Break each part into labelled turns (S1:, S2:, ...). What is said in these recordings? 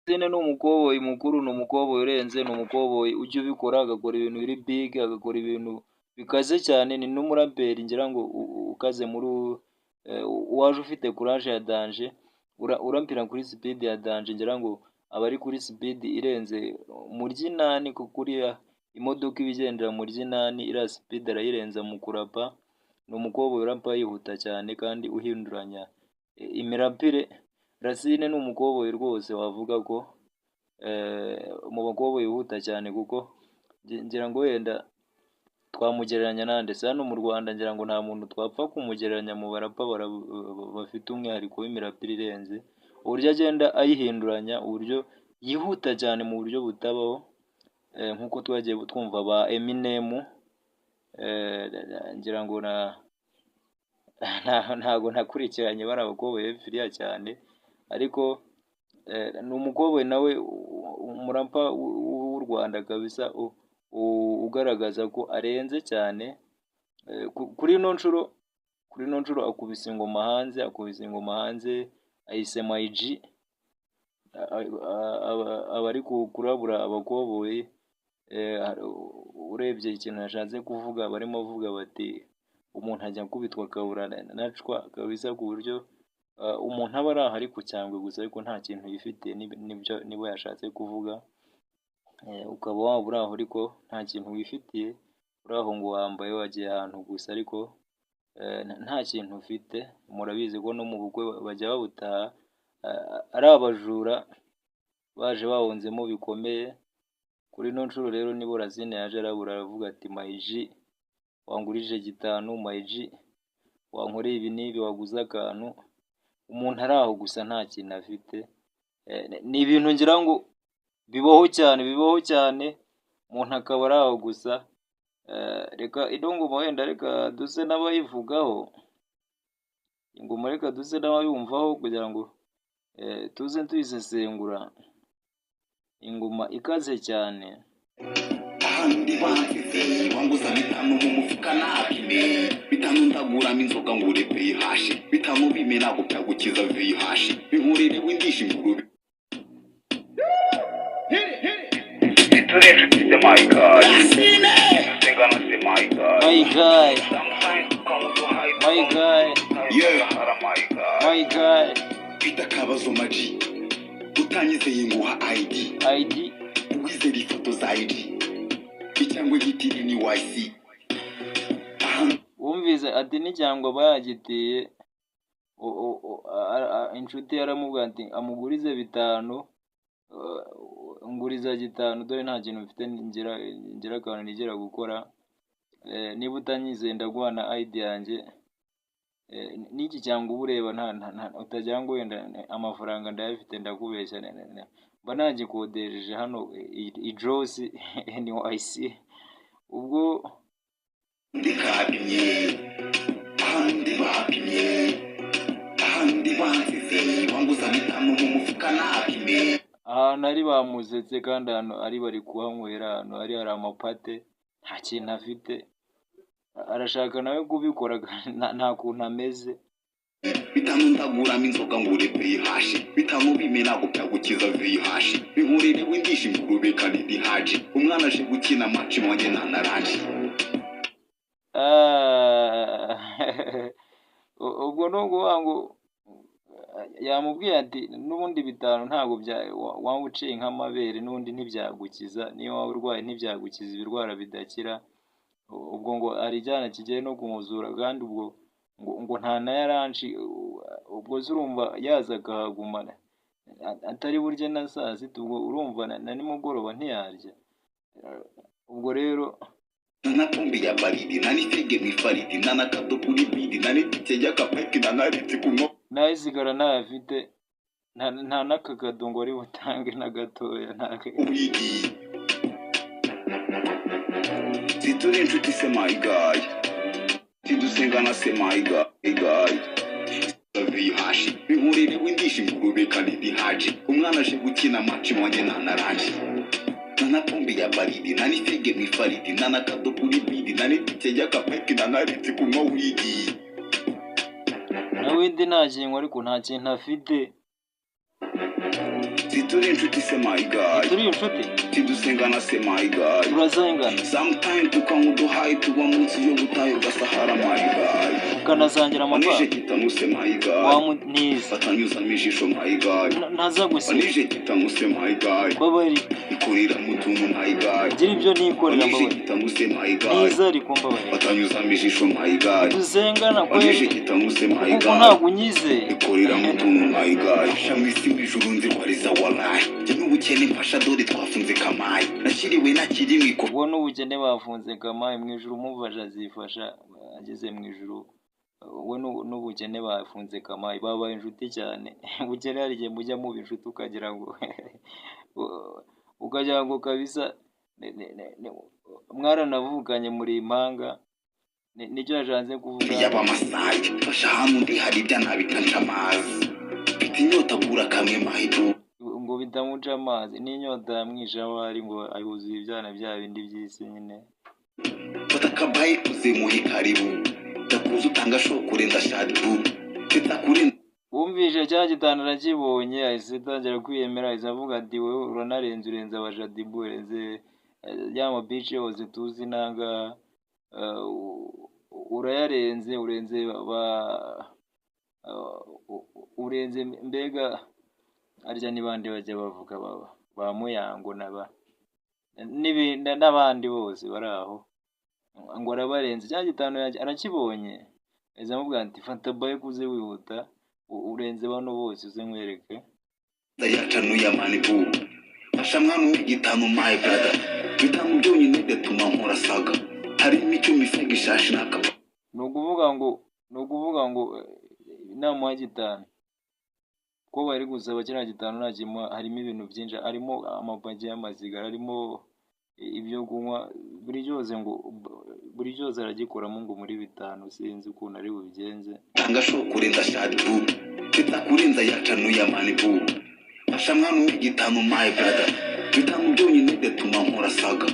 S1: Racine ni umukoboyi mukuru, ni umukoboyi urenze, ni umukoboyi ujya ubikora agakora ibintu biri big, agakora ibintu bikaze cyane, ni n'umuraperi ngira ngo ukaze muri waje ufite courage ya danger, urampira kuri speed ya danger ngira ngo aba ari kuri speed irenze mu ry'inani, kuko uriya imodoka ibigendera mu ry'inani iriya speed arayirenza mu kurapa, ni umukoboyi urapa yihuta cyane kandi uhinduranya imirapire. Racine ni umukoboyi rwose wavuga ko mu bakoboyi wihuta cyane, kuko ngira ngo wenda twamugereranya nande se hano mu Rwanda, ngira ngo nta muntu twapfa kumugereranya mu barapa bafite umwihariko w'imirapire irenze, uburyo agenda ayihinduranya, uburyo yihuta cyane mu buryo butabaho, nk'uko twagiye twumva ba Eminem, ngira ngo ntago nakurikiranye bari abakoboyi b'firiya cyane, ariko ni umukoboyi nawe umurapa w'u Rwanda kabisa, ugaragaza ko arenze cyane. Kuri ino nshuro akubise ingoma hanze, ayise MyG, aba ari kurabura abakoboyi. Urebye ikintu yashatse kuvuga, barimo bavuga bati umuntu ajya kubitwa akabura nacwa kabisa, ku buryo umuntu aba ari aho ari ku cyangwe gusa, ariko nta kintu yifitiye, nibo yashatse kuvuga. Ukaba waba uri aho ariko nta kintu wifitiye, uri aho ngo wambaye wagiye ahantu gusa, ariko nta kintu ufite. Murabizi ko no mu bukwe bajya babutaha ari abajura baje bahunzemo bikomeye. Kuri ino nshuro rero nibo Racine yaje arabura, aravuga ati MyG wangurije gitanu, MyG wankoreye ibi n'ibi, waguze akantu. Umuntu ari aho gusa nta kintu afite. Ni ibintu ngira ngo bibaho cyane, umuntu akaba ari aho gusa. Reka ino ngoma wenda reka duse n'abayivugaho, ingoma reka duse n'abayumvaho kugira ngo tuze tuyisesengura. Ingoma ikaze cyane.
S2: Ahandi bansize wanguza bitanu mu mufuka napime, bitanu ndaguramo inzoga ngo ure bihashi, bitanu bimena gupyagukiza vihashi, bihurire windisha ingurube. Turenje tite my god, sengana se my god,
S1: My guy,
S2: Peter Kabazo Maji, utanyizeye nguha ID, uwizera ifoto za ID, icyangwa gitiri ni YC.
S1: wumvise ati n'icyangwa bayagitiye, inshuti yaramubwira ati amugurize bitanu, nguriza gitanu, dore nta kintu mfite, ngira akantu nigera gukora, niba utanyizeye ndaguha na ID yanjye. N'iki cyangwa uba ureba utagira ngo wenda amafaranga ndayafite ndakubeshya, mba nagikodesheje hano ijosi NYC. ubwo
S2: ndikapimye ahandi bapimye, ahandi bansize wanguza bitanu mu mufuka napime,
S1: ahantu ari bamuzetse, kandi ahantu ari bari kuhanywera, ahantu hari amapate, nta kintu afite, arashaka nawe kubikora nta kuntu ameze.
S2: bitanu ndaguramo inzoga ngo ure bihashi, bitanu bimena gupyagukiza vihashi, bihurire windisha ingurube kandi haji, umwana aje gukina match mwanye nanaraje.
S1: Ubwo ni ukuvuga ngo yamubwiye ati n'ubundi bitanu ntabwo waba uciye nk'amabere, n'ubundi ntibyagukiza, niyo waba urwaye ntibyagukiza ibirwara bidakira. Ubwo ngo hari ijyana kigiye no kumuzura, kandi ubwo ngo nta na yaranshi, ubwo urumva yaza akahagumana atari burye na saa sita, ubwo urumva na nimugoroba ntiyarya. Ubwo rero
S2: Nanatumbi ya baridi, nanifige mifaridi, nanakado kuri bidi, nanitike y'akapeki, nanaritse kunywa.
S1: nayisigara ntayafite, nta n'akakado ngo ari butange na gatoya.
S2: Wigi situri inshuti se my guy, tidusengana se my guy, vihashi, bihurire windisha ingurube kandi haji, umwana aje gukina match mwanye nanaraje. Nanatumbi ya baridi, nanifige mifaridi, nanakado kuri bidi, nanitike y'akapeki, nanaritse kunywa. Wigi
S1: na windi nta kintu, ariko nta kintu afite.
S2: tituri inshuti se my guy
S1: turi inshuti
S2: tidusengana se my guy
S1: turazengana
S2: sometime tukanywa uduhayi tuba munsi yo gutayo gasahara my guy
S1: ukanazangira
S2: wanije
S1: amafaranga
S2: kitamuse my guy
S1: niza
S2: batanyuzamo ijisho my guy
S1: ntaza gusiba
S2: wanije kitamuse my guy
S1: babari
S2: ikurira mu tuntu my guy
S1: gira ibyo nikorera
S2: wanije
S1: mbabari
S2: kitamuse my guy
S1: niza ariko mbabari
S2: batanyuzamo ijisho my guy
S1: tuzengana
S2: wanije
S1: kweli
S2: kitamuse my
S1: kuko
S2: guy
S1: ntabwo unyize
S2: ikorera mu tuntu my guy shamisi w'ijuru nzirwariza walayi njye n'ubukene mfasha dore twafunze kamayi nashyiriwe nakiri mwiko
S1: ubwo n'ubukene bafunze kamayi mu ijuru umufasha azifasha ageze mu ijuru we n'ubukene bafunze kamayi babaye inshuti cyane ubukene hari igihe mujya muba inshuti ukagira ngo kabisa mwaranavukanye muri impanga nicyo yashatse kuvuga
S2: y'abamasayi fasha hano ndi hari ibya nabikanca amazi mfite inyota gura kamwe mahidu
S1: ngo bitamuca amazi n'inyota yamwisha aho ari ngo ayuzuye ibyana bya bindi by'isi nyine
S2: utakabaye kuzimuha karibu ndakuza utanga shokure ndashadibu kitakuri
S1: wumvishe cya gitanda arakibonye ahise atangira kwiyemera ahise avuga ati wowe uranarenze urenze abajadibu urenze ya mabici yose tuzi nanga urayarenze urenze mbega arya n'ibandi bajya bavuga ba muyango n'abandi bose bari aho ngo arabarenze cya gitano arakibonye ahise amubwira ati fata baye kuze wihuta urenze bano bose uze nkwereke
S2: ndayacanuye amanibu fasha mwana w'igitano my brother bitanu byonyine gatuma nkora saga harimo icyo mifega ishashi nakaba
S1: ni ukuvuga ngo inama ya gitanu ko bari gusaba kiriya gitanu nta kimwe harimo ibintu byinshi harimo amapaki y'amaziga harimo ibyo kunywa buri cyose aragikoramo ngo muri bitanu sinzi ukuntu ari bubigenze
S2: tanga shokure ndashadibu kitakurenza yacanuye amanibu fasha mwana w'igitanu my brother bitanu byonyine gatuma nkora saga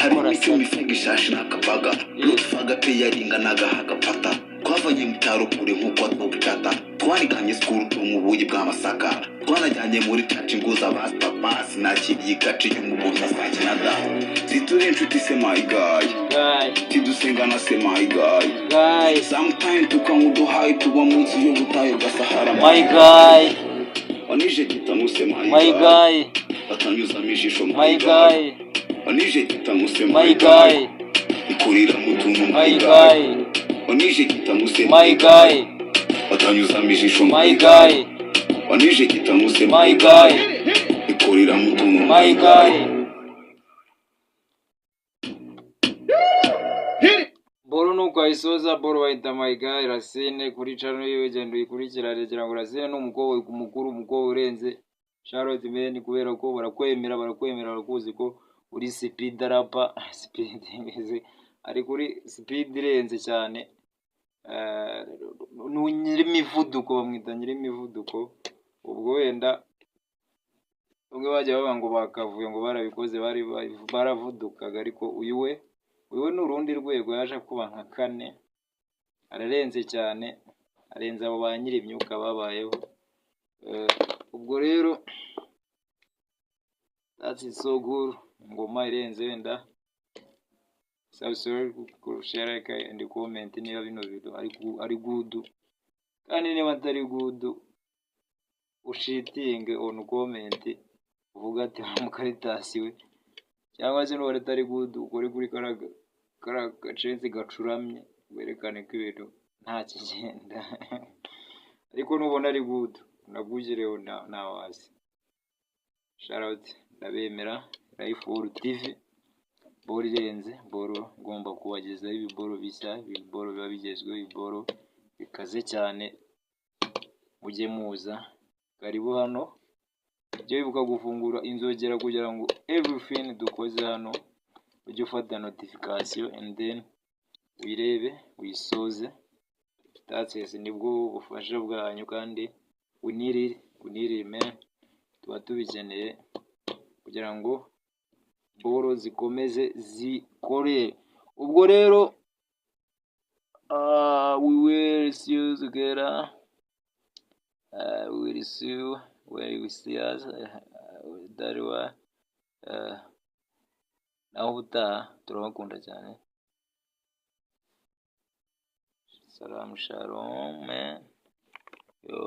S2: harimo icyo mifega ishashi n'akabaga n'utufaga pe yaringanaga hagapata twavanye mu cyaro kure nk'uko atobutata twariganye sikuru mu buyi bw'amasaka twanajyanye muri caci nguza abasipapasi nakiriye gace y'umugozi na saa kinada tituri inshuti se my guy tidusengana se my guy sometime tukanywa uduhayi tuba munsi yo gutayo gasahara
S1: my guy
S2: wanije kitamuse
S1: my guy
S2: batanyuzamo ijisho
S1: my guy
S2: wanije kitamuse
S1: my guy
S2: ikurira mu tuntu
S1: my guy
S2: wanije kitamuse
S1: my guy
S2: batanyuzamo ijisho
S1: my guy
S2: wanije kitamuse
S1: my guy
S2: ikurira mu tuntu
S1: my guy boro nuko ayisoza boro bayita my guy Racine kuri channel yiwe genda uyikurikira kugira ngo Racine n'umukobwa mukuru umukobwa urenze Charlotte Ben kubera ko barakwemera barakuzi ko uri speed rapper speed ngeze ari kuri speed irenze cyane nyir'imivuduko bamwita nyir'imivuduko ubwo wenda ubwo bajya baba ngo bakavuye ngo barabikoze baravudukaga ariko uyu ni urundi rwego yaje kuba nka kane ararenze cyane arenze abo ba nyir'imyuka babayeho ubwo rero that's so good ngoma irenze wenda subscribe share like and comment niba bino video ari good kandi niba atari good ushitinge on comment uvuga ati mukaritasi we cyangwa se n'uwo atari good ukore kuri karacenzi gacuramye werekane ko ibintu nta kigenda ariko nubona ari good nagugireho na wasi shout ndabemera Life World TV boro irenze boro ngomba kubagezaho ibiboro bishya ibiboro biba bigezweho ibiboro bikaze cyane mujye muza karibu hano ujye wibuka gufungura inzogera kugira ngo everything dukoze hano ujye ufata notification and then uyirebe uyisoze that's nibwo bufasha bwanyu kandi unirire man tuba tubikeneye kugira ngo boro zikomeze zikore ubwo rero we will see you together we will see you where we see us Darwa, naho ubutaha turabakunda cyane. Salam shalom. Yo.